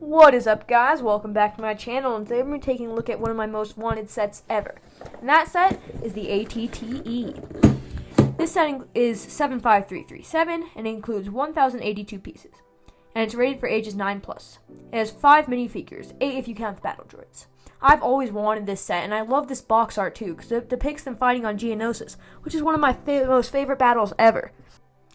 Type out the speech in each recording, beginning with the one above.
What is up, guys? Welcome back to my channel, and today we're taking a look at one of my most wanted sets ever. And that set is the atte. This set is 75337 and it includes 1082 pieces. And it's rated for ages 9+. It has 5 minifigures, 8 if you count the battle droids. I've always wanted this set, and I love this box art too, because it depicts them fighting on Geonosis, which is one of my most favorite battles ever.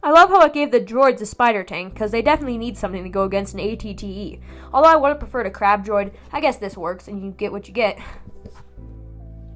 I love how it gave the droids a spider tank, because they definitely need something to go against an atte. Although I would have preferred a crab droid, I guess this works, and you get what you get.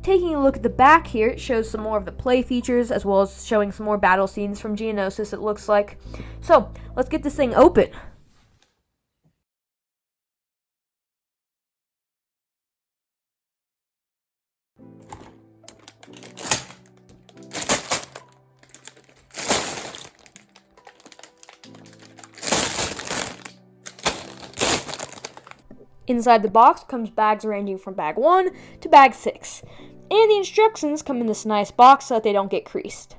Taking a look at the back here, it shows some more of the play features, as well as showing some more battle scenes from Geonosis, it looks like. So, let's get this thing open. Inside the box comes bags ranging from bag 1 to bag 6. And the instructions come in this nice box so that they don't get creased.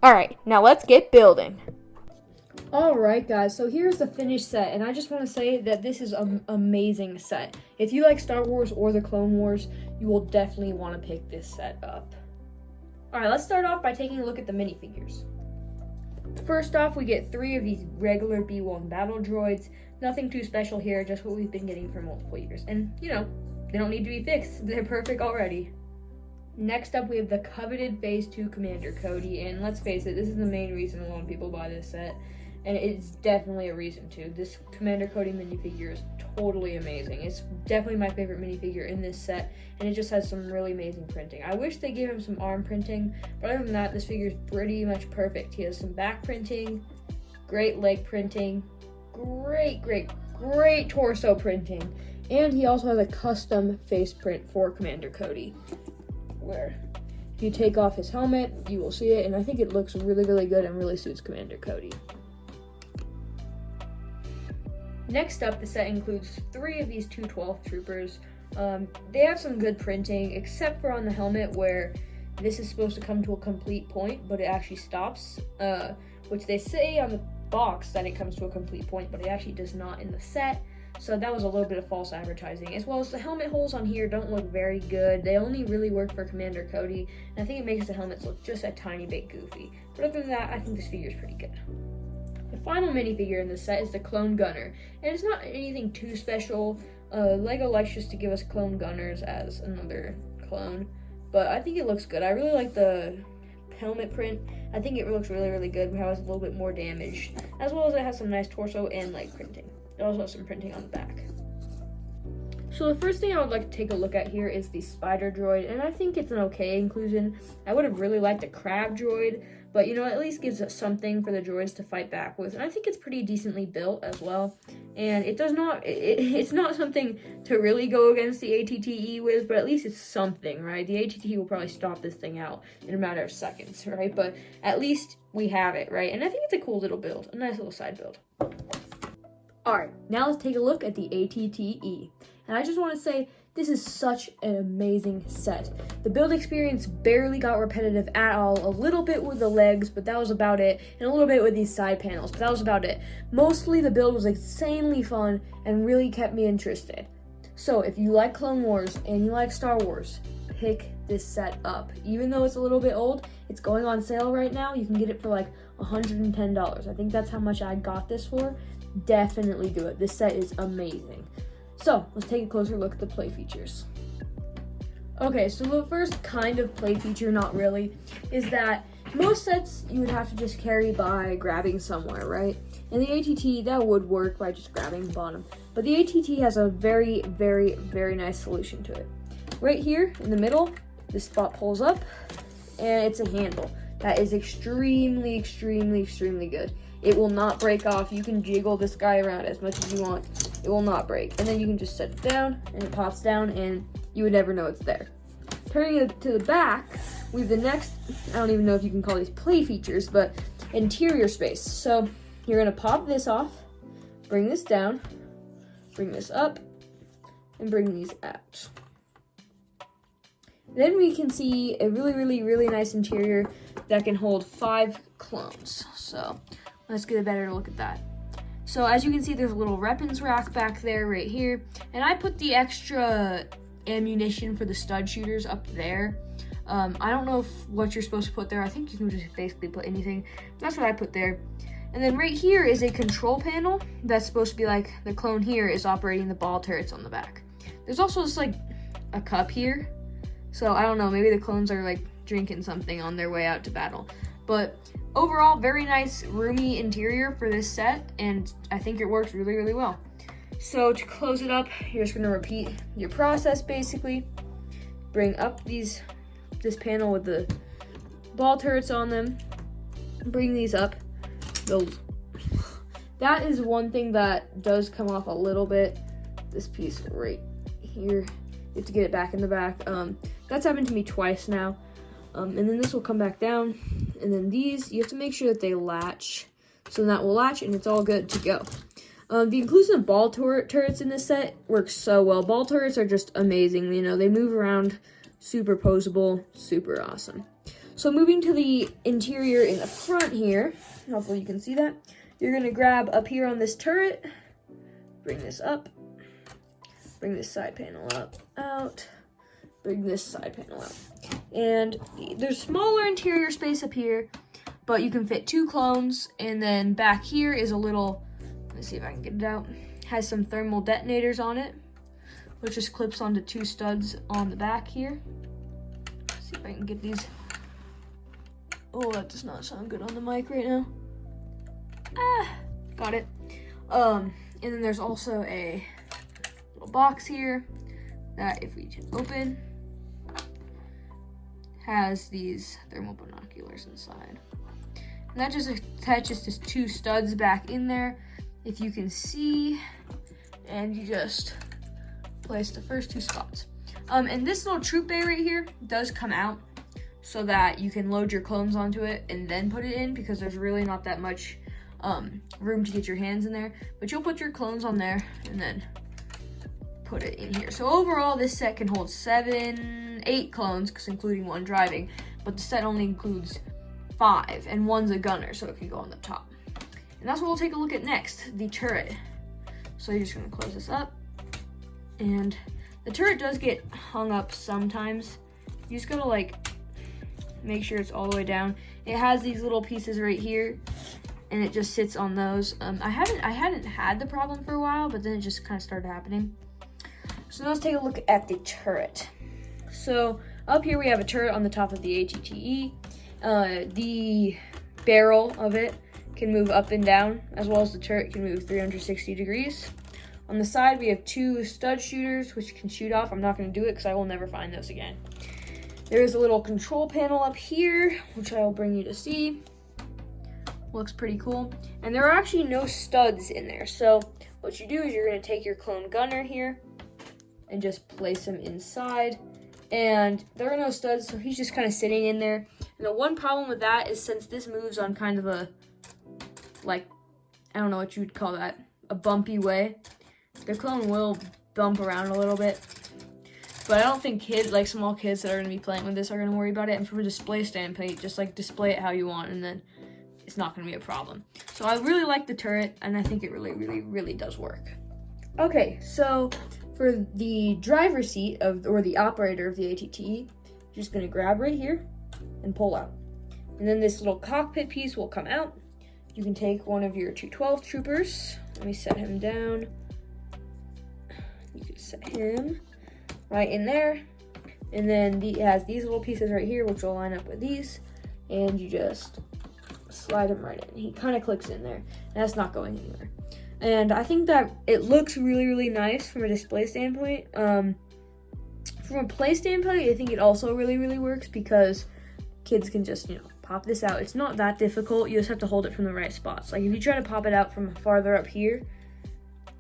Alright, now let's get building. Alright guys, so here's the finished set, and I just want to say that this is an amazing set. If you like Star Wars or the Clone Wars, you will definitely want to pick this set up. Alright, let's start off by taking a look at the minifigures. First off, we get 3 of these regular B1 battle droids. Nothing too special here, just what we've been getting for multiple years. And, you know, they don't need to be fixed. They're perfect already. Next up, we have the coveted Phase 2 Commander Cody. And let's face it, this is the main reason a lot of people buy this set. And it's definitely a reason to. This Commander Cody minifigure is totally amazing. It's definitely my favorite minifigure in this set. And it just has some really amazing printing. I wish they gave him some arm printing. But other than that, this figure is pretty much perfect. He has some back printing, great leg printing, great torso printing, and he also has a custom face print for Commander Cody, where if you take off his helmet, you will see it, and I think it looks really good and really suits Commander Cody. Next up, the set includes 3 of these 212th troopers. They have some good printing, except for on the helmet, where this is supposed to come to a complete point, but it actually stops, which they say on the box that it comes to a complete point, but it actually does not in the set. So that was a little bit of false advertising, as well as the helmet holes on here don't look very good. They only really work for Commander Cody, and I think it makes the helmets look just a tiny bit goofy. But other than that, I think this figure is pretty good. The final minifigure in this set is the Clone Gunner, and it's not anything too special. LEGO likes just to give us Clone Gunners as another clone, but I think it looks good. I really like the helmet print. I think it looks really good. It has a little bit more damage, as well as it has some nice torso and leg printing. It also has some printing on the back. So the first thing I would like to take a look at here is the spider droid, and I think it's an okay inclusion. I would have really liked a crab droid, but you know, at least gives us something for the droids to fight back with, and I think it's pretty decently built as well. And it does not, it's not something to really go against the atte with, but at least it's something, right? The atte will probably stop this thing out in a matter of seconds, right? But at least we have it, right? And I think it's a cool little build, a nice little side build. Alright, now let's take a look at the atte. And I just want to say, this is such an amazing set. The build experience barely got repetitive at all. A little bit with the legs, but that was about it. And a little bit with these side panels, but that was about it. Mostly the build was insanely fun and really kept me interested. So if you like Clone Wars and you like Star Wars, pick this set up. Even though it's a little bit old, it's going on sale right now. You can get it for like $110. I think that's how much I got this for. Definitely do it. This set is amazing. So, let's take a closer look at the play features. Okay, so the first kind of play feature, not really, is that most sets you would have to just carry by grabbing somewhere, right? And the atte, that would work by just grabbing the bottom. But the atte has a very nice solution to it. Right here in the middle, this spot pulls up, and it's a handle. That is extremely good. It will not break off. You can jiggle this guy around as much as you want. It will not break. And then you can just set it down, and it pops down, and you would never know it's there. Turning it to the back, we have the next, I don't even know if you can call these play features, but interior space. So you're gonna pop this off, bring this down, bring this up, and bring these out. Then we can see a really nice interior that can hold 5 clones. So let's get a better look at that. So as you can see, there's a little weapons rack back there right here. And I put the extra ammunition for the stud shooters up there. I don't know what you're supposed to put there. I think you can just basically put anything. That's what I put there. And then right here is a control panel that's supposed to be like the clone here is operating the ball turrets on the back. There's also just like a cup here. So I don't know, maybe the clones are like drinking something on their way out to battle. But overall, very nice roomy interior for this set, and I think it works really, really well. So to close it up, you're just gonna repeat your process basically. Bring up this panel with the ball turrets on them. Bring these up. That is one thing that does come off a little bit. This piece right here, you have to get it back in the back. That's happened to me twice now. And then this will come back down, and then these, you have to make sure that they latch. So that will latch, and it's all good to go. The inclusion of ball turrets in this set works so well. Ball turrets are just amazing. You know, they move around, superposable, super awesome. So moving to the interior in the front here, hopefully you can see that. You're gonna grab up here on this turret, bring this up, bring this side panel up, out, bring this side panel out. And there's smaller interior space up here, but you can fit 2 clones. And then back here is a little, let's see if I can get it out, has some thermal detonators on it, which just clips onto 2 studs on the back here. Let's see if I can get these. Oh, that does not sound good on the mic right now. Got it. And then there's also a little box here that if we just open, has these thermal binoculars inside. And that just attaches to 2 studs back in there, if you can see, and you just place the first 2 spots. And this little troop bay right here does come out so that you can load your clones onto it and then put it in, because there's really not that much room to get your hands in there. But you'll put your clones on there and then put it in here. So overall, this set can hold 8 clones, because including 1 driving, but the set only includes 5, and 1's a gunner, so it can go on the top. And that's what we'll take a look at next, the turret. So you're just gonna close this up, and the turret does get hung up sometimes. You just gotta like make sure it's all the way down. It has these little pieces right here, and it just sits on those. I hadn't had the problem for a while, but then it just kind of started happening. So now let's take a look at the turret. So up here we have a turret on the top of the atte. The barrel of it can move up and down, as well as the turret can move 360 degrees. On the side we have 2 stud shooters, which can shoot off. I'm not going to do it because I will never find those again. There is a little control panel up here, which I will bring you to see. Looks pretty cool. And there are actually no studs in there. So what you do is you're going to take your clone gunner here and just place him inside. And there are no studs, so he's just kind of sitting in there. And the one problem with that is, since this moves on kind of a, like, I don't know what you would call that, a bumpy way, the clone will bump around a little bit. But I don't think small kids that are going to be playing with this are going to worry about it. And from a display standpoint, just like display it how you want, and then it's not going to be a problem. So I really like the turret, and I think it really, really, really does work. Okay, so for the driver's seat or the operator of the atte, you're just going to grab right here and pull out. And then this little cockpit piece will come out. You can take one of your 212 troopers. Let me set him down. You can set him right in there. And then it has these little pieces right here, which will line up with these. And you just slide him right in. He kind of clicks in there. And that's not going anywhere. And I think that it looks really, really nice from a display standpoint. From a play standpoint, I think it also really, really works, because kids can just, pop this out. It's not that difficult. You just have to hold it from the right spots. Like if you try to pop it out from farther up here,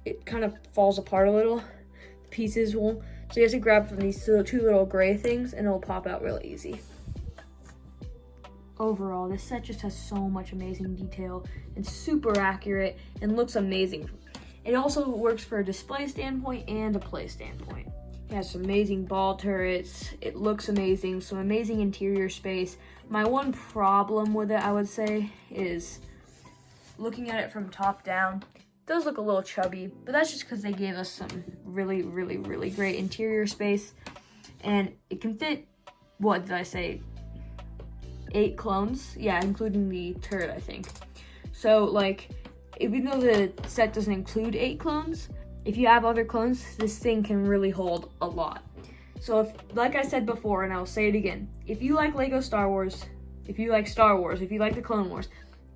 it kind of falls apart a little. The pieces will. So you have to grab from these 2 little gray things, and it'll pop out real easy. Overall, this set just has so much amazing detail and super accurate and looks amazing. It also works for a display standpoint and a play standpoint. It has some amazing ball turrets. It looks amazing, some amazing interior space. My one problem with it, I would say, is looking at it from top down, does look a little chubby, but that's just because they gave us some really, really, really great interior space. And it can fit, what did I say, 8 clones? Yeah, including the turret, I think. So, like, even though the set doesn't include 8 clones, if you have other clones, this thing can really hold a lot. So, if, like I said before, and I'll say it again, if you like Lego Star Wars, if you like Star Wars, if you like the Clone Wars,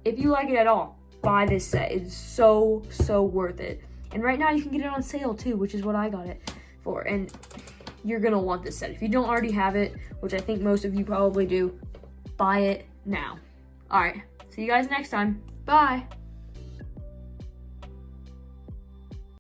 if you like it at all, buy this set. It's so, so worth it. And right now you can get it on sale too, which is what I got it for. And you're gonna want this set. If you don't already have it, which I think most of you probably do, buy it now. All right, see you guys next time. Bye.